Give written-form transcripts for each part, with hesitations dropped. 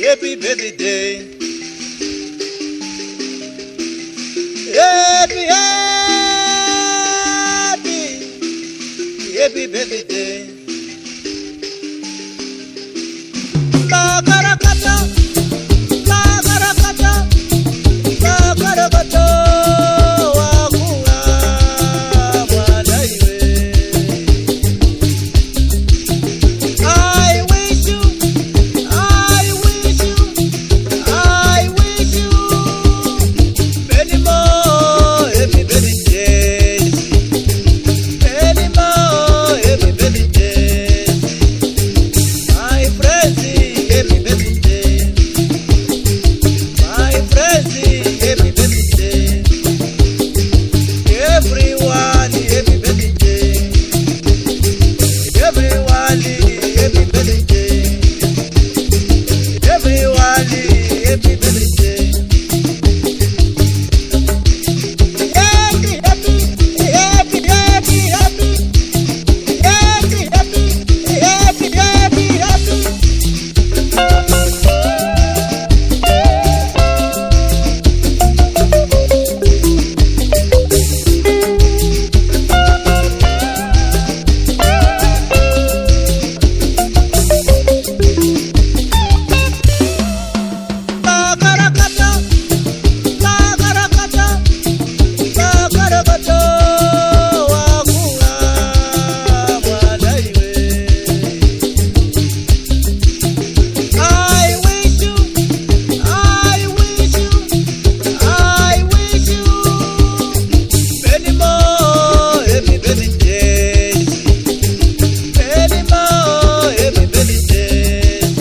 Happy birthday. Happy, happy, happy birthday. Bakarakata, bakarakata, bakarakata. Wakula mwanaiwe. I wish you many more happy birthdays. Many more happy birthdays. My friends, happy birthday. My friends, happy birthday. Everyone, happy birthday. Everyone, happy birthday. Everyone, happy birthday. Happy, happy, happy, happy, happy. Happy, happy, happy, happy, happy. Bakarakata, bakarakata, bakarakata. Wakula mwanaiwe. I wish you many more happy birthdays. Many more happy birthdays.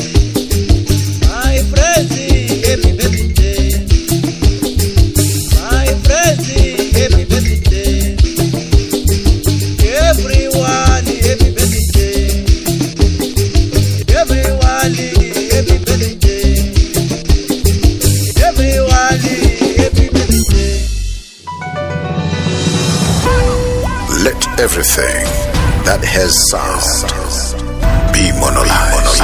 My friends, happy birthday. My friends, happy birthday. Everyone, happy birthday. Everyone, happy birthday. Everyone, happy birthday. Let everything that has sound be monolized.